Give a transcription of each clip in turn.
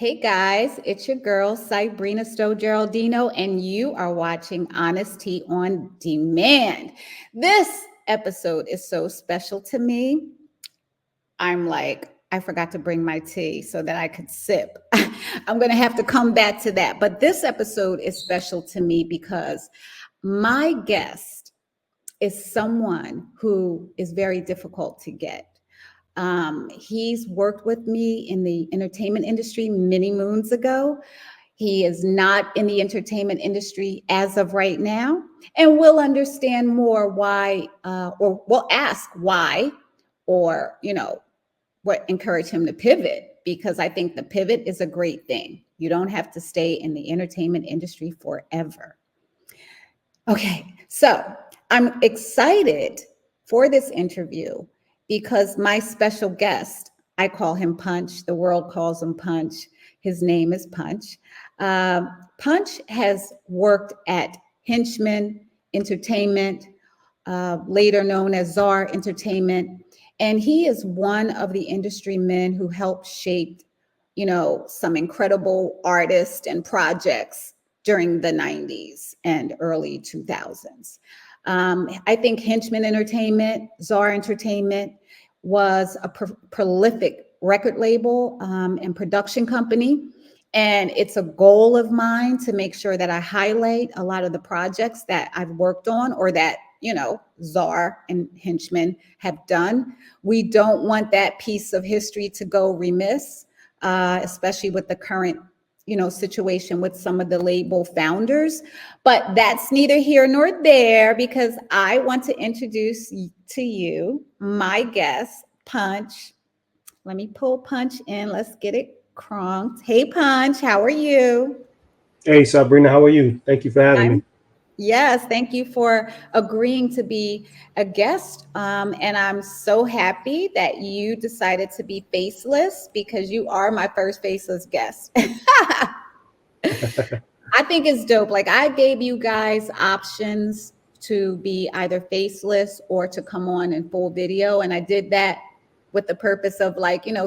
Hey guys, it's your girl, Sibrena Geraldino, and you are watching HonesTea On Demand. This episode is so special to me. I forgot to bring my tea so that I could sip. I'm going to have to come back to that. But this episode is special to me because my guest is someone who is very difficult to get. He's worked with me in the entertainment industry many moons ago. He is not in the entertainment industry as of right now, and we'll understand more why, or we'll ask why, or what encouraged him to pivot. Because I think the pivot is a great thing. You don't have to stay in the entertainment industry forever. Okay, so I'm excited for this interview because my special guest, I call him Punch, the world calls him Punch. His name is Punch. Punch has worked at Henchmen Entertainment, later known as Czar Entertainment, and he is one of the industry men who helped shape, some incredible artists and projects during the 90s and early 2000s. I think Henchmen Entertainment, Czar Entertainment, was a prolific record label and production company. And it's a goal of mine to make sure that I highlight a lot of the projects that I've worked on or that, Czar and Henchmen have done. We don't want that piece of history to go remiss, especially with the current situation with some of the label founders. But that's neither here nor there because I want to introduce to you my guest, Punch. Let me pull Punch in. Let's get it crunked. Hey, Punch, how are you? Hey, Sabrina, how are you? Thank you for having me. Yes, thank you for agreeing to be a guest. And I'm so happy that you decided to be faceless because you are my first faceless guest. I think it's dope. Like I gave you guys options to be either faceless or to come on in full video. And I did that with the purpose of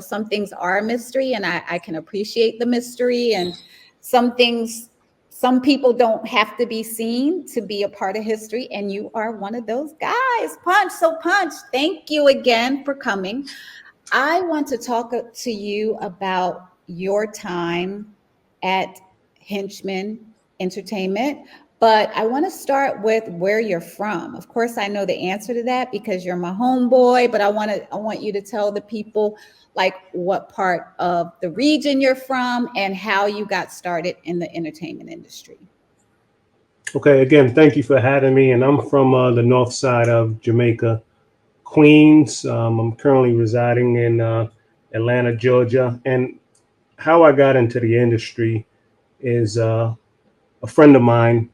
some things are a mystery and I can appreciate the mystery, and some people don't have to be seen to be a part of history. And you are one of those guys, Punch. So Punch, thank you again for coming. I want to talk to you about your time at Henchmen Entertainment, but I want to start with where you're from. Of course, I know the answer to that because you're my homeboy, but I want you to tell the people like what part of the region you're from and how you got started in the entertainment industry. Okay, again, thank you for having me. And I'm from the north side of Jamaica, Queens. I'm currently residing in Atlanta, Georgia. And how I got into the industry is a friend of mine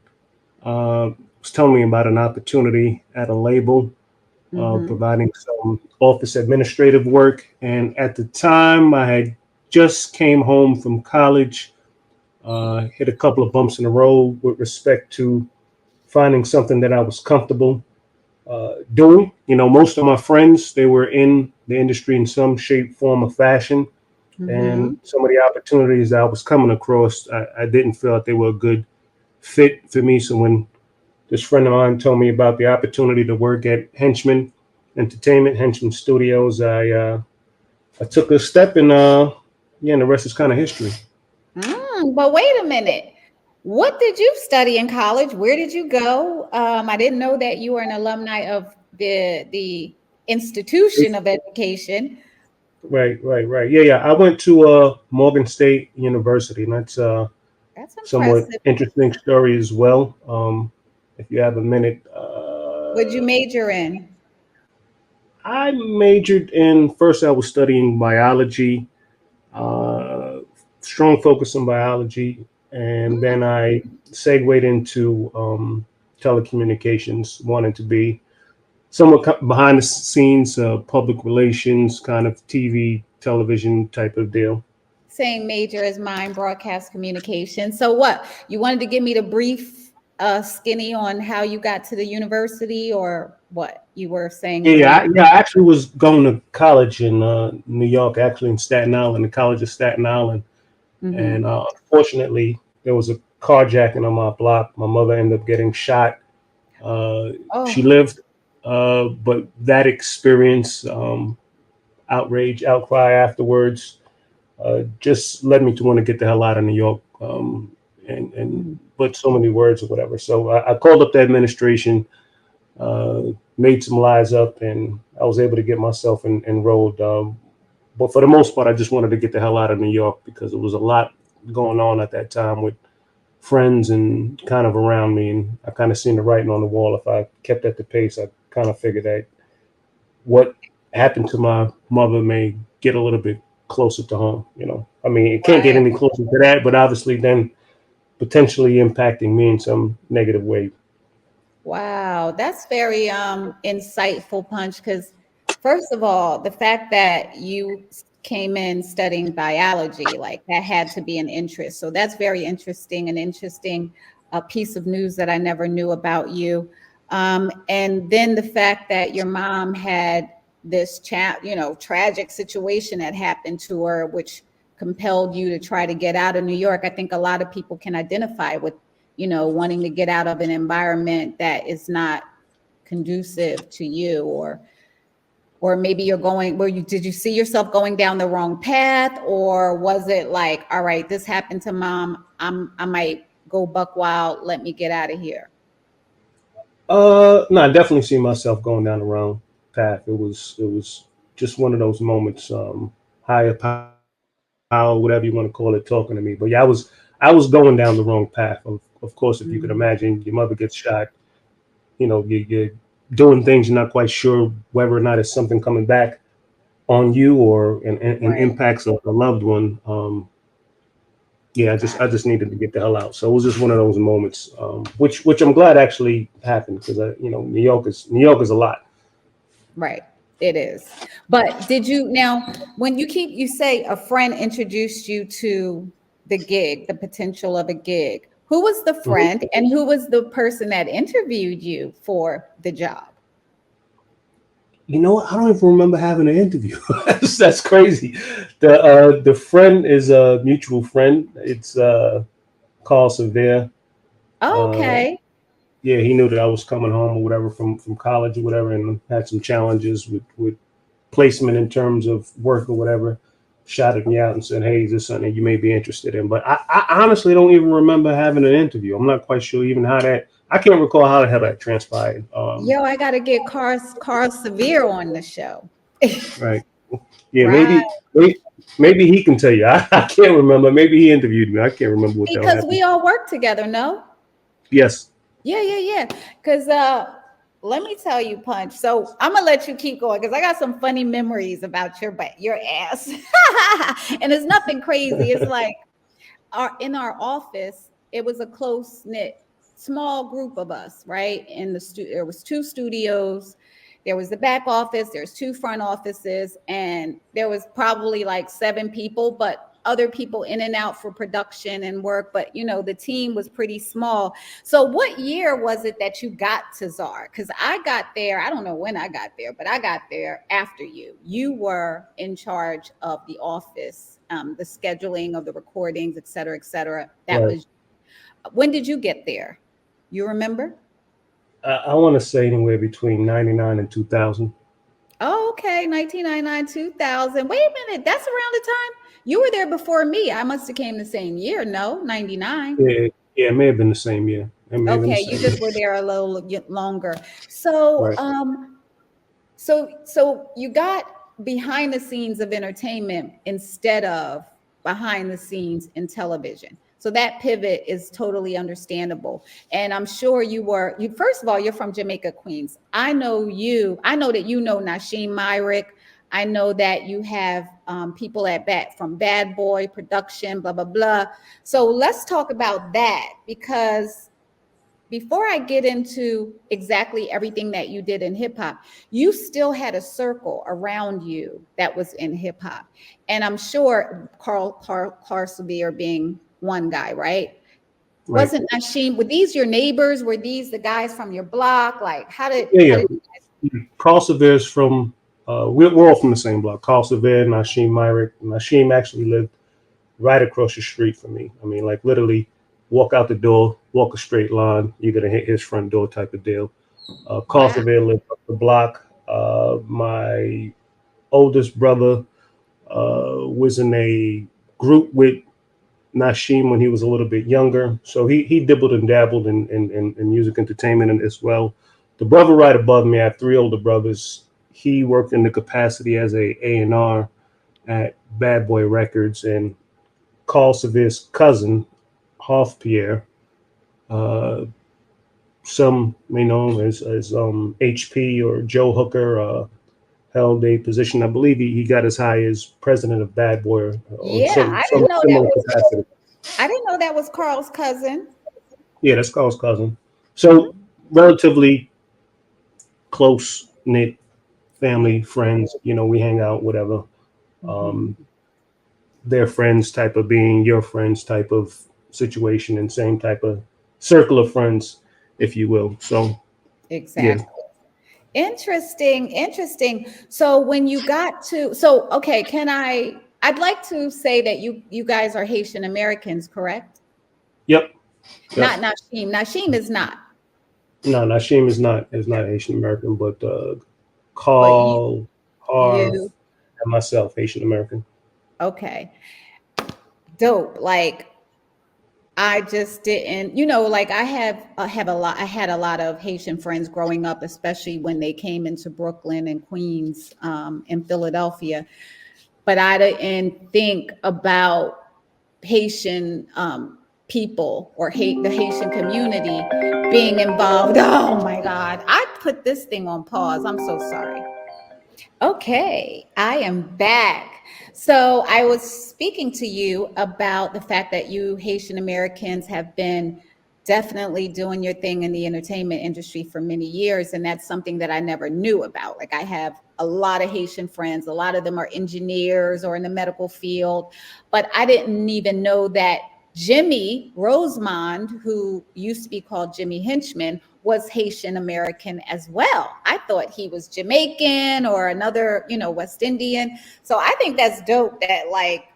was telling me about an opportunity at a label Mm-hmm. providing some office administrative work. And at the time, I had just came home from college, hit a couple of bumps in the road with respect to finding something that I was comfortable doing. Most of my friends, they were in the industry in some shape, form, or fashion. Mm-hmm. And some of the opportunities I was coming across, I didn't feel that they were a good fit for me. So when this friend of mine told me about the opportunity to work at Henchmen Entertainment, Henchmen Studios, I took a step, and yeah, and the rest is kind of history. But wait a minute. What did you study in college? Where did you go? I didn't know that you were an alumni of the institution of education. Right. Yeah. I went to Morgan State University, and that's That's somewhat impressive. interesting story as well. If you have a minute, What'd you major in? I majored in first. I was studying biology, uh, strong focus on biology, and then I segued into telecommunications, wanting to be somewhat behind the scenes, public relations, kind of TV, television type of deal. Same major as mine, broadcast communication. So what? You wanted to give me the brief skinny on how you got to the university or what you were saying where you Yeah. I actually was going to college in New York, actually in Staten Island, the College of Staten Island, Mm-hmm. And unfortunately, there was a carjacking on my block. My mother ended up getting shot. Uh, she Oh, lived, but that experience, outrage, outcry afterwards, just led me to want to get the hell out of New York, and mm, put so many words or whatever. So I called up the administration, uh, made some lies up, and I was able to get myself enrolled. But for the most part, I just wanted to get the hell out of New York because there was a lot going on at that time with friends and kind of around me, and I kind of seen the writing on the wall. If I kept at the pace, I kind of figured that what happened to my mother may get a little bit closer to home. I mean, it can't get right. any closer to that, but obviously then potentially impacting me in some negative way. Wow, that's very insightful, Punch, because first of all, the fact that you came in studying biology, like that had to be an interest. So that's very interesting, an interesting piece of news that I never knew about you. And then the fact that your mom had this tragic situation that happened to her, which compelled you to try to get out of New York. I think a lot of people can identify with wanting to get out of an environment that is not conducive to you, or maybe you're going where you did you see yourself going down the wrong path, or was it like, all right, this happened to mom, I might go buck wild, let me get out of here. No, I definitely see myself going down the wrong path. It was just one of those moments. Higher power, whatever you want to call it, talking to me. But yeah, I was going down the wrong path. Of course, if you could imagine, your mother Mhm. gets shot. You're doing things you're not quite sure whether or not it's something coming back on you or an Right, impacts a loved one. Yeah, I just needed to get the hell out. So it was just one of those moments, which I'm glad actually happened because New York is a lot. right. It is. But did you now, when you say a friend introduced you to the gig, the potential of a gig, who was the Mhm. friend and who was the person that interviewed you for the job? You know what? I don't even remember having an interview. That's crazy. The friend is a mutual friend. It's Carl Severe. Uh, Okay. yeah, he knew that I was coming home or whatever from college or whatever, and had some challenges with placement in terms of work or whatever. Shouted me out and said, "Hey, is this something you may be interested in?" But I honestly don't even remember having an interview. I'm not quite sure even how that. I can't recall how the hell that transpired. Yo, I got to get Carl Severe on the show. Right. Yeah, Right. maybe he can tell you. I can't remember. Maybe he interviewed me. I can't remember what the hell Because happened. we all work together, no? Yes. Yeah, yeah, yeah. Because let me tell you, Punch. So I'm gonna let you keep going because I got some funny memories about your ass, and it's nothing crazy. It's like in our office, it was a close knit, small group of us, right? In the there was two studios. There was the back office. There's two front offices, and there was probably like seven people, but other people in and out for production and work. But the team was pretty small. So, what year was it that you got to Czar? Because I got there. I don't know when I got there, but I got there after you. You were in charge of the office, the scheduling of the recordings, et cetera, et cetera. That Right. was when did you get there? You remember? I want to say anywhere between 99 and 2000. Oh, okay, 1999, 2000. Wait a minute, that's around the time you were there before me. I must have came the same year. No, 99. Yeah, yeah, it may have been the same year. It may have been the Okay, you same year. just were there a little longer. So, Right. so you got behind the scenes of entertainment instead of behind the scenes in television. So that pivot is totally understandable. And I'm sure you first of all, you're from Jamaica, Queens. I know you. I know that you know Nasheem Myrick. I know that you have people at bat from Bad Boy Production, blah blah blah. So let's talk about that because before I get into exactly everything that you did in hip hop, you still had a circle around you that was in hip hop. And I'm sure Carl Severe being one guy, right? Right. Wasn't Nasheem, were these your neighbors? Were these the guys from your block? Like Yeah, how yeah. did Carl Severe's from. We're all from the same block. Carl Severe, Nasheem Myrick. Nasheem actually lived right across the street from me. I mean, like literally walk out the door, walk a straight line, you're gonna hit his front door type of deal. Wow. Carlsonville lived up the block. My oldest brother was in a group with Nashim when he was a little bit younger. So he dibbled and dabbled in music entertainment as well. The brother right above me, I have three older brothers. He worked in the capacity as A&R at Bad Boy Records, and Carl Severe's cousin, Hoff Pierre, uh, some may know as HP or Joe Hooker, held a position. I believe he got as high as president of Bad Boy or Yeah, some similar capacity. I didn't know that was Carl's cousin. Yeah, that's Carl's cousin. So relatively close knit Yeah. family, friends. You know, we hang out, whatever. Mhm. Um, their friends type of being your friends type of situation, and same type of circle of friends, if you will. So yeah. Exactly. Interesting, interesting. So when you got to, so okay, I'd like to say that you guys are Haitian Americans, correct? Yep. Yep. Not Nashim. Nashim is not, No, Nashim is not Haitian American, but but Carl, Harv, you and myself, Haitian American. okay. Dope. Like I just didn't, like I had a lot of Haitian friends growing up, especially when they came into Brooklyn and Queens, in Philadelphia. But I didn't think about Haitian people or hate the Haitian community being involved. Oh my God. I put this thing on pause. I'm so sorry. Okay, I am back. So I was speaking to you about the fact that you Haitian Americans have been definitely doing your thing in the entertainment industry for many years. And that's something that I never knew about. Like I have a lot of Haitian friends, a lot of them are engineers or in the medical field, but I didn't even know that Jimmy Rosemond, who used to be called Jimmy Henchmen, was Haitian American as well. I thought he was Jamaican or another, West Indian. So I think that's dope that like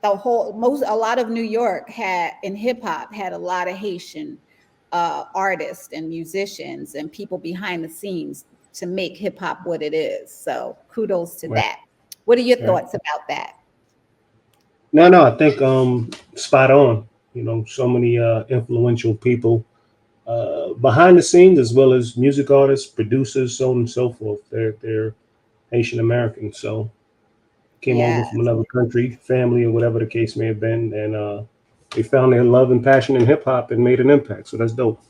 a lot of New York had in hip hop had a lot of Haitian artists and musicians and people behind the scenes to make hip hop what it is. So kudos to Right. that. What are your Right. thoughts about that? No, no, I think spot on. You know, so many influential people behind the scenes, as well as music artists, producers, so on and so forth. They're Haitian American, so came over Yeah. from another country, family, or whatever the case may have been, and they found their love and passion in hip hop and made an impact. So that's dope.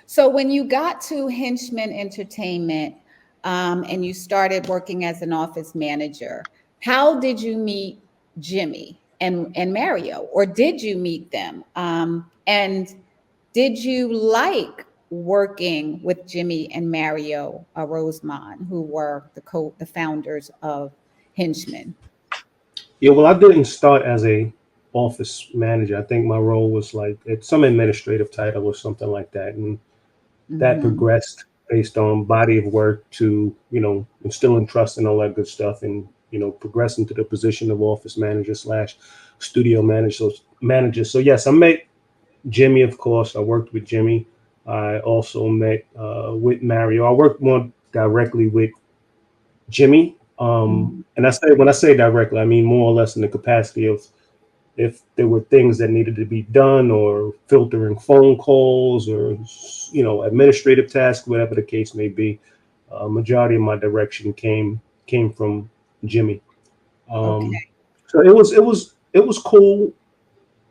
So when you got to Henchmen Entertainment, and you started working as an office manager, how did you meet Jimmy and Mario, or did you meet them? And did you like working with Jimmy and Mario Rosemond, who were the founders of Henchmen? Yeah, well, I didn't start as a office manager. I think my role was like it's some administrative title or something like that, and that Hmm. progressed based on body of work to instilling trust and all that good stuff, and progressing to the position of office manager slash studio manager. So yes, I met Jimmy. Of course, I worked with Jimmy. I also met with Mario. I worked more directly with Jimmy. And I say when I say directly, I mean more or less in the capacity of if there were things that needed to be done or filtering phone calls or administrative tasks, whatever the case may be. Majority of my direction came from Jimmy. Okay. So it was cool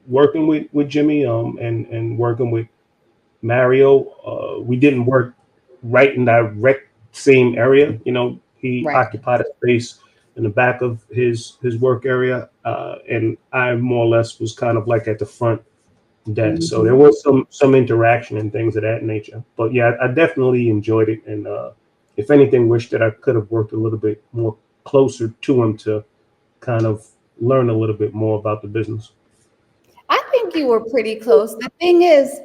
working with Jimmy and working with Mario. We didn't work right in direct same area. He Right. occupied a space in the back of his work area, and I more or less was kind of like at the front desk. So there Mhm. was some interaction and things of that nature. But yeah, I definitely enjoyed it, and if anything, wish that I could have worked a little bit more closer to him to kind of learn a little bit more about the business. I think you were pretty close. The thing is,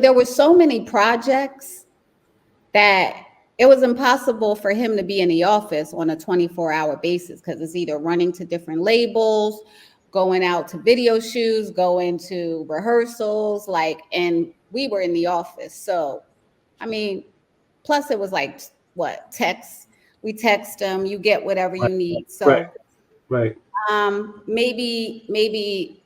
there were so many projects that it was impossible for him to be in the office on a 24-hour basis because it's either running to different labels, going out to video shoots, going to rehearsals, like, and we were in the office. So, I mean, plus it was like what, text. We text them, you get whatever Right, you need. right, So, right. maybe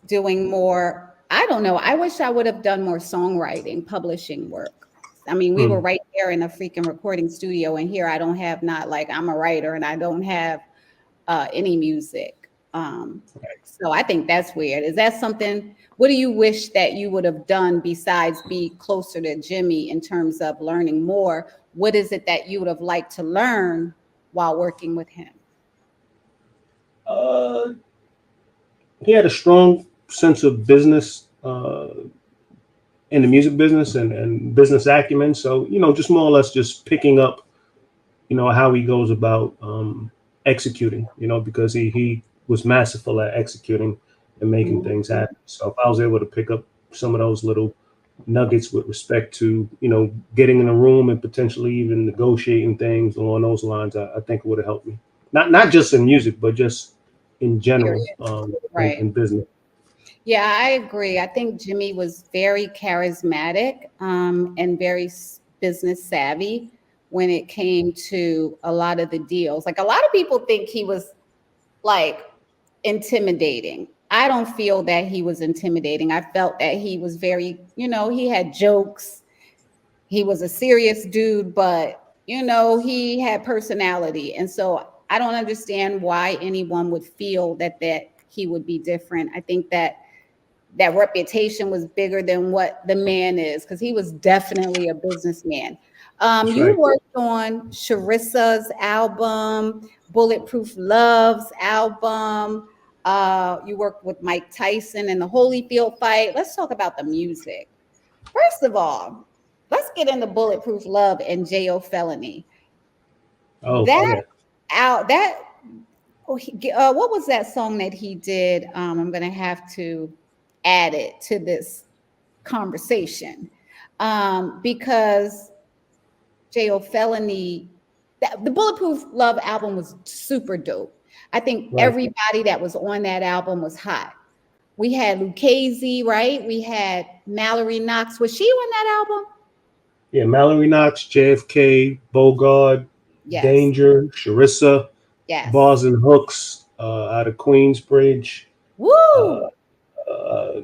doing more. I don't know. I wish I would have done more songwriting, publishing work. I mean, we were Hmm. right there in a freaking recording studio, and here I don't have, not like I'm a writer and I don't have any music. So I think that's weird. Is that something? What do you wish that you would have done besides be closer to Jimmy in terms of learning more? What is it that you would have liked to learn while working with him? Uh, he had a strong sense of business in the music business and business acumen. So, just more or less just picking up, how he goes about executing, because he was masterful at executing and making things Mhm. happen. So if I was able to pick up some of those little nuggets with respect to, getting in a room and potentially even negotiating things along those lines, I think it would have helped me. Not just in music, but just in general, Period. in Right. business. Yeah, I agree. I think Jimmy was very charismatic and very business savvy when it came to a lot of the deals. Like a lot of people think he was like intimidating. I don't feel that he was intimidating. I felt that he was very, he had jokes. He was a serious dude, but he had personality. And so I don't understand why anyone would feel that he would be different. I think that reputation was bigger than what the man is because he was definitely a businessman. That's You right. worked on Sharissa's album, Bulletproof Love's album. You worked with Mike Tyson in the Holyfield fight. Let's talk about the music. First of all, let's get into Bulletproof Love and J.O. Felony. Oh, That yeah. out that what was that song that he did? I'm gonna have to add it to this conversation because J.O. Felony, the Bulletproof Love album was super dope. I think Right. everybody that was on that album was hot. We had Lucchese, right? We had Mallory Knox. Was she on that album? Yeah, Mallory Knox, JFK, Bogard, Yes, Danger, Sharissa, yes. Bars and Hooks out of Queensbridge. Woo! A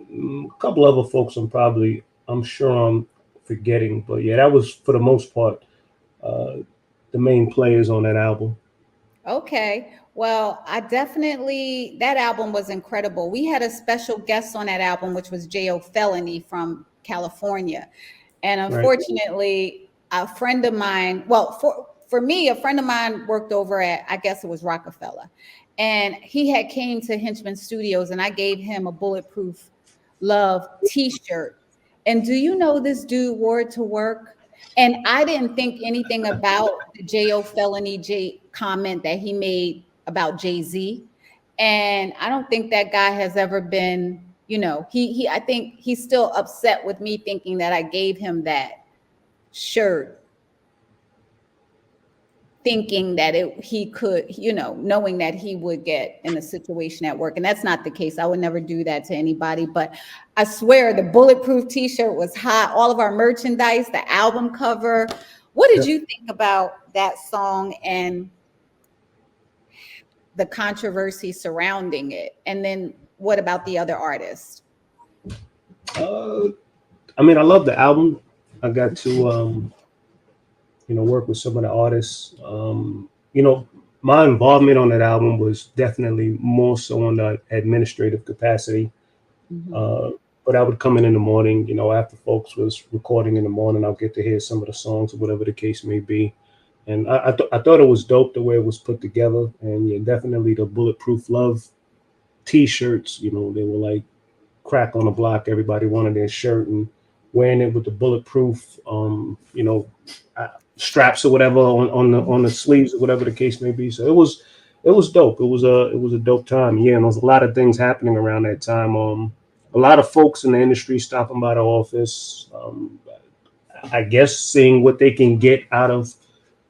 couple other folks I'm sure I'm forgetting, but yeah, that was for the most part uh, the main players on that album. Okay. Well, that album was incredible. We had a special guest on that album, which was J.O. Felony from California. And Right, unfortunately, a friend of mine, well, for me, a friend of mine worked over at, I guess it was Rockefeller. And he had came to Henchmen Studios and I gave him a Bulletproof Love t-shirt. And do you know this dude wore it to work? And I didn't think anything about the J.O. Felony J comment that he made about Jay-Z. And I don't think that guy has ever been, I think he's still upset with me thinking that I gave him that shirt, thinking that he could, knowing that he would get in a situation at work. And that's not the case. I would never do that to anybody. But I swear the Bulletproof t-shirt was hot. All of our merchandise, the album cover. What did yep. you think about that song and the controversy surrounding it? And then what about the other artists? uh, I mean, I love the album. I got to work with some of the artists. My involvement on that album was definitely more so on the administrative capacity. Mhm. Uh, but I would come in the morning, after folks was recording in the morning, I'll get to hear some of the songs or whatever the case may be. And I thought it was dope the way it was put together. And yeah, definitely the Bulletproof Love t-shirts, they were like crack on the block. Everybody wanted their shirt and wearing it with the bulletproof, straps or whatever on the sleeves or whatever the case may be. So it was dope. It was a dope time. Yeah, and there was a lot of things happening around that time. A lot of folks in the industry stopping by the office. I guess seeing what they can get out of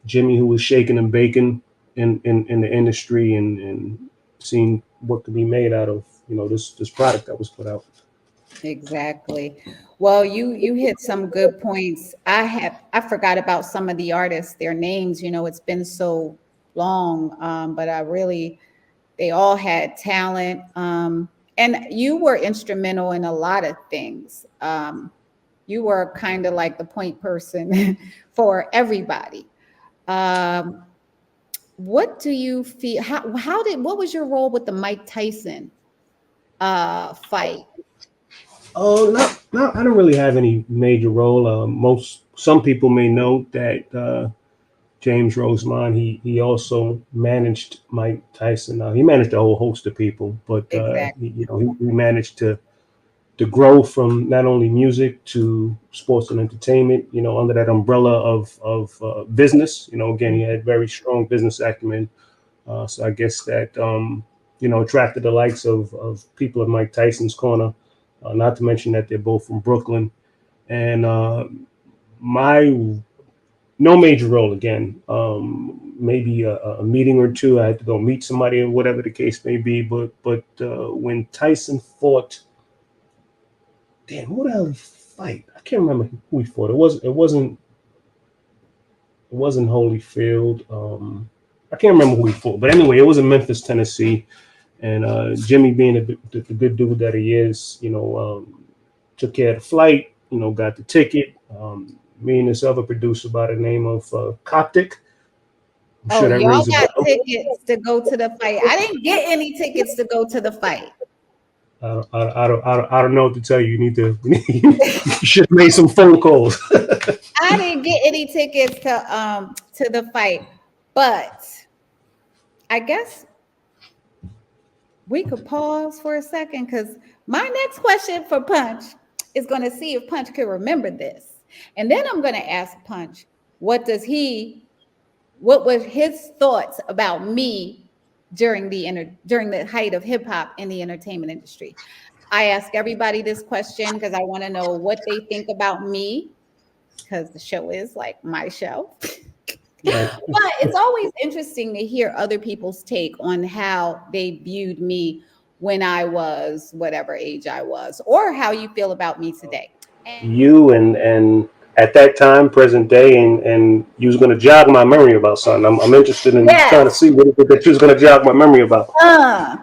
Jimmy, who was shaking and baking in the industry, and seeing what could be made out of this product that was put out. Exactly. Well, you hit some good points. I forgot about some of the artists, their names. It's been so long, but I really they all had talent. And you were instrumental in a lot of things. You were kind of like the point person for everybody. Um, what do you feel? What was your role with the Mike Tyson fight? Oh, no, I don't really have any major role. Some people may know that James Rosemond, he also managed Mike Tyson. He managed a whole host of people, but Exactly. he managed to grow from not only music to sports and entertainment. Under that umbrella of business. Again, he had very strong business acumen. So I guess that attracted the likes of people in Mike Tyson's corner. Not to mention that they're both from Brooklyn, and my no major role again. Maybe a meeting or two. I had to go meet somebody or whatever the case may be. But when Tyson fought, damn, who the hell did he fight? I can't remember who he fought. It wasn't Holyfield. I can't remember who he fought. But anyway, it was in Memphis, Tennessee. And Jimmy, being the good dude that he is, took care of the flight. Got the ticket. Me and this other producer by the name of Coptic. I'm Oh, sure that y'all rings a got bell. tickets to go to the fight. I didn't get any tickets to go to the fight. I don't know what to tell you. You need to. You should have made some phone calls. I didn't get any tickets to the fight, but I guess we could pause for a second because my next question for Punch is going to see if Punch can remember this, and then I'm going to ask Punch what was his thoughts about me during the height of hip hop in the entertainment industry. I ask everybody this question because I want to know what they think about me because the show is like my show. Right. But it's always interesting to hear other people's take on how they viewed me when I was whatever age I was, or how you feel about me today. And You and at that time, present day, and you was going to jog my memory about something. I'm interested in trying to yes, see what it is that you was going to jog my memory about. uh,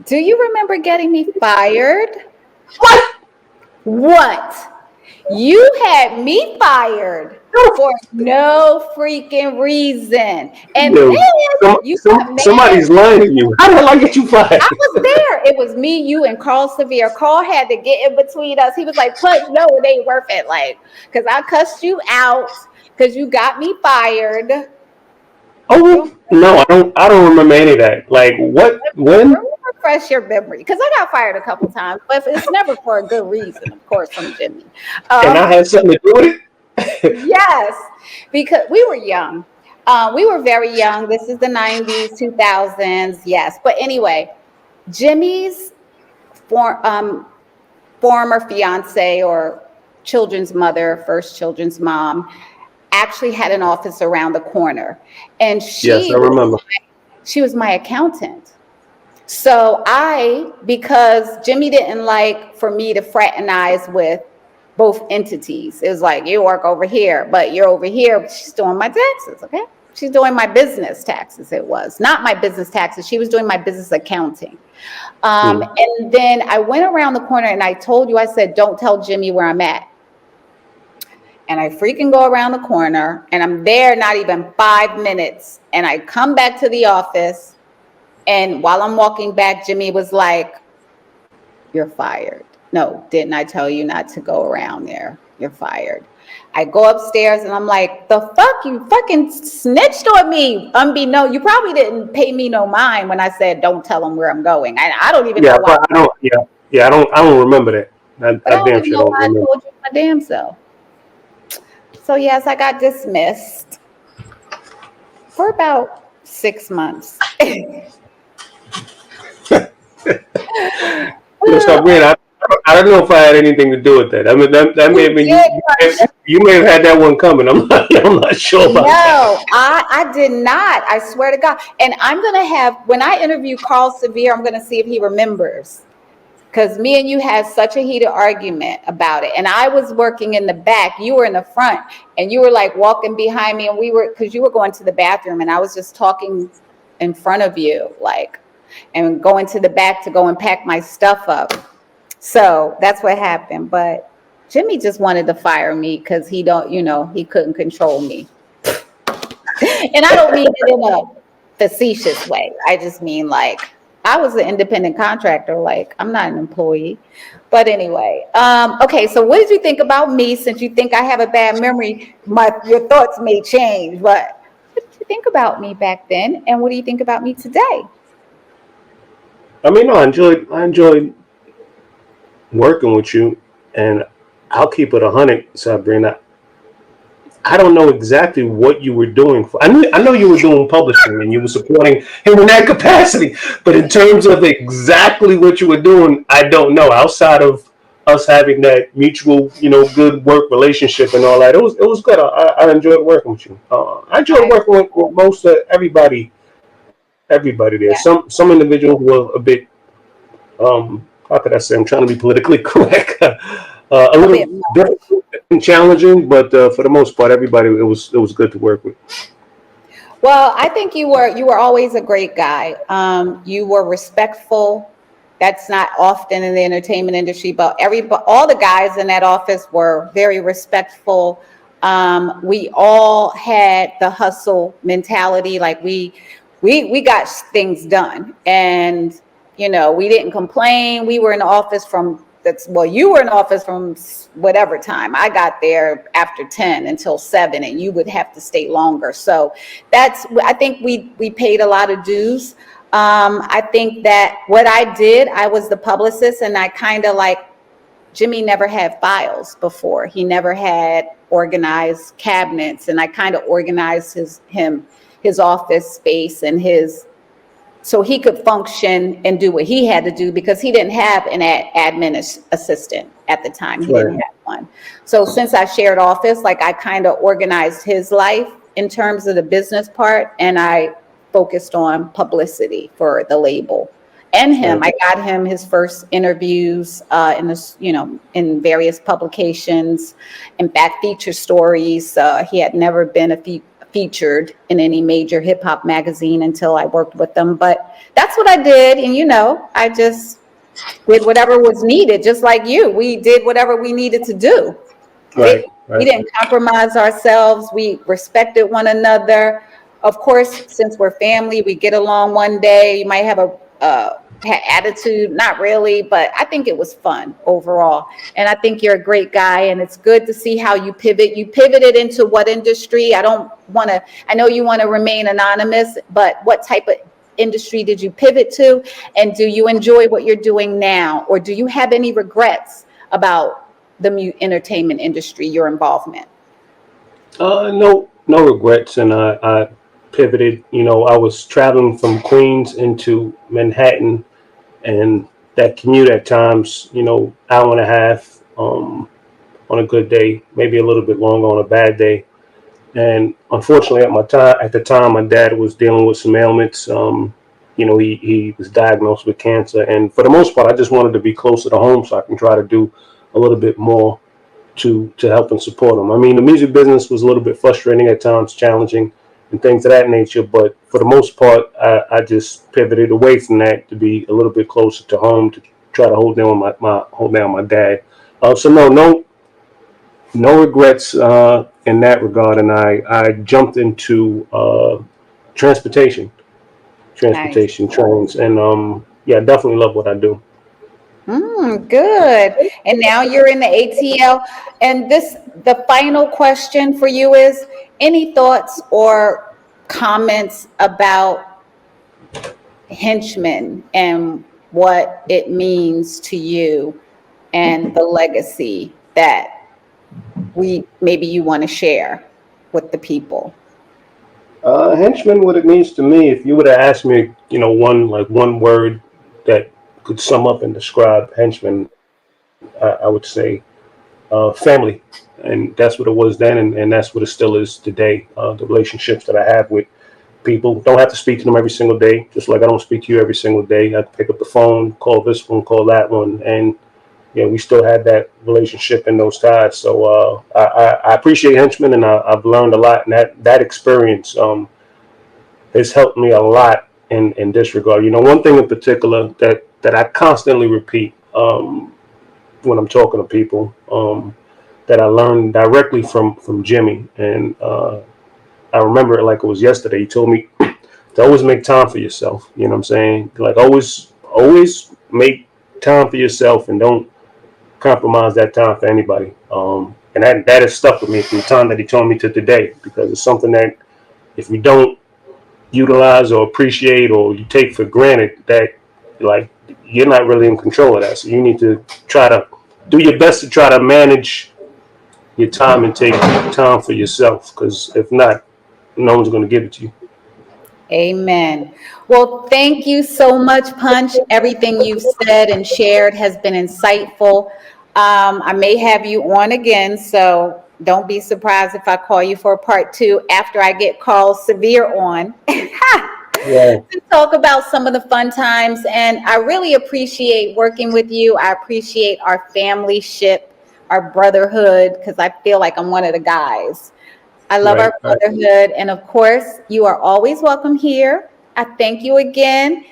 do you remember getting me fired? What? What? You had me fired for no freaking reason. And Yo, then you got mad. somebody's lying to you. How the hell I get you fired? I was there. It was me, you, and Carl Severe. Carl had to get in between us. He was like, Punch, no, it ain't worth it. Like, because I cussed you out because you got me fired. You Oh no, remember I don't remember any of that. Like what? that? When? Let me refresh your memory because I got fired a couple times, but it's never for a good reason, of course, from Jimmy. And Um, I had something to do with it. Yes, because we were young. We were very young. This is the 90s, 2000s. Yes. But anyway, Jimmy's for, former fiance or children's mother, first children's mom, actually had an office around the corner. And Yes, I remember. she was my accountant. So because Jimmy didn't like for me to fraternize with both entities. It was like, you work over here, but you're over here. She's doing my taxes, okay? She's doing my business taxes. It was not my business taxes. She was doing my business accounting. Hmm. And then I went around the corner and I told you, I said, don't tell Jimmy where I'm at. And I freaking go around the corner and I'm there not even 5 minutes. And I come back to the office. And while I'm walking back, Jimmy was like, you're fired. No, didn't I tell you not to go around there? You're fired. I go upstairs and I'm like, the fuck? You fucking snitched on me. Unbeknown. You probably didn't pay me no mind when I said, don't tell him where I'm going. I don't even Yeah, know why. but I don't. Yeah, yeah. I don't remember that. But I I don't damn even sure know don't why I remember. told you my damn self. So yes, I got dismissed for about 6 months. You know, so weird. I I don't know if I had anything to do with that. I mean, that may You have been did, you may have had that one coming. I'm not sure about that. No, I did not. I swear to God. And I'm going to have, when I interview Carl Severe, I'm going to see if he remembers. Because me and you had such a heated argument about it. And I was working in the back. You were in the front. And you were like walking behind me. And we were, because you were going to the bathroom. And I was just talking in front of you, like, and going to the back to go and pack my stuff up. So that's what happened. But Jimmy just wanted to fire me because he don't, he couldn't control me. And I don't mean it in a facetious way. I just mean like I was an independent contractor. Like I'm not an employee. But anyway, okay. So what did you think about me? Since you think I have a bad memory, your thoughts may change. But what did you think about me back then? And what do you think about me today? I mean, no, I enjoyed working with you, and I'll keep it 100, Sabrina. I don't know exactly what you were doing. I know you were doing publishing and you were supporting him in that capacity, but in terms of exactly what you were doing, I don't know. Outside of us having that mutual, good work relationship and all that, it was good. I enjoyed working with you. I enjoyed I, working with most of everybody there. yeah, Some individuals were a bit how could I say? I'm trying to be politically correct. A a little bit more. difficult and challenging, but for the most part, everybody it was good to work with. Well, I think you were always a great guy. You were respectful. That's not often in the entertainment industry, but all the guys in that office were very respectful. We all had the hustle mentality, like we got things done, and we didn't complain. We were in the office from you were in office from whatever time. I got there after 10 until 7, and you would have to stay longer. So I think we paid a lot of dues. I think that what I did, I was the publicist, and I kind of like Jimmy never had files before. He never had organized cabinets, and I kind of organized his office space and so he could function and do what he had to do because he didn't have an admin assistant at the time. He didn't Right. have one. So since I shared office, like I kind of organized his life in terms of the business part, and I focused on publicity for the label and him. Right. I got him his first interviews in this, in various publications. In fact, feature stories. He had never been featured in any major hip hop magazine until I worked with them. But that's what I did. And, I just did whatever was needed, just like you. We did whatever we needed to do. Right. We Right. didn't compromise ourselves. We respected one another. Of course, since we're family, we get along one day. You might have attitude, not really, but I think it was fun overall. And I think you're a great guy, and it's good to see how you pivot. You pivoted into what industry? I know you want to remain anonymous, but what type of industry did you pivot to? And do you enjoy what you're doing now? Or do you have any regrets about the entertainment industry, your involvement? No regrets, and I pivoted. I was traveling from Queens into Manhattan, and that commute at times, hour and a half on a good day, maybe a little bit longer on a bad day. And unfortunately, at the time, my dad was dealing with some ailments. He was diagnosed with cancer, and for the most part, I just wanted to be closer to home so I can try to do a little bit more to help and support him. I mean, the music business was a little bit frustrating at times, challenging, and things of that nature. But for the most part, I just pivoted away from that to be a little bit closer to home to try to hold down my dad. So no regrets in that regard, and I jumped into transportation, Nice. trains, and yeah, I definitely love what I do. Good. And now you're in the ATL. And the final question for you is any thoughts or comments about Henchmen and what it means to you and the legacy that maybe you want to share with the people? Henchman, what it means to me, if you would have asked me, one word that could sum up and describe Henchman, I would say, family. And that's what it was then, and that's what it still is today. The relationships that I have with people, don't have to speak to them every single day, just like I don't speak to you every single day. I can pick up the phone, call this one, call that one, and we still had that relationship and those ties. So I appreciate Henchmen, and I've learned a lot, and that experience has helped me a lot in this regard. One thing in particular that I constantly repeat when I'm talking to people, that I learned directly from Jimmy, and I remember it like it was yesterday. He told me to always make time for yourself. You know what I'm saying? Like always make time for yourself, and don't compromise that time for anybody. And that has stuck with me from the time that he told me to today, because it's something that if you don't utilize or appreciate, or you take for granted, that like you're not really in control of that. So you need to try to do your best to try to manage your time and take time for yourself, because if not, no one's going to give it to you. Amen. Well, thank you so much, Punch. Everything you've said and shared has been insightful. I may have you on again, so don't be surprised if I call you for a part two after I get called Severe on Yeah. to talk about some of the fun times. And I really appreciate working with you. I appreciate our family ship, our brotherhood, because I feel like I'm one of the guys. I love Right. our brotherhood. And of course, you are always welcome here. I thank you again.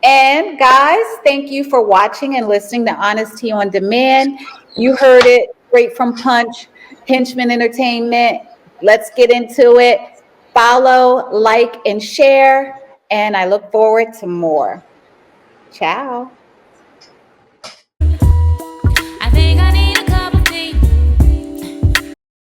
And guys, thank you for watching and listening to HonesTea On Demand. You heard it straight from Punch, Henchmen Entertainment. Let's get into it. Follow, like, and share. And I look forward to more. Ciao. I think I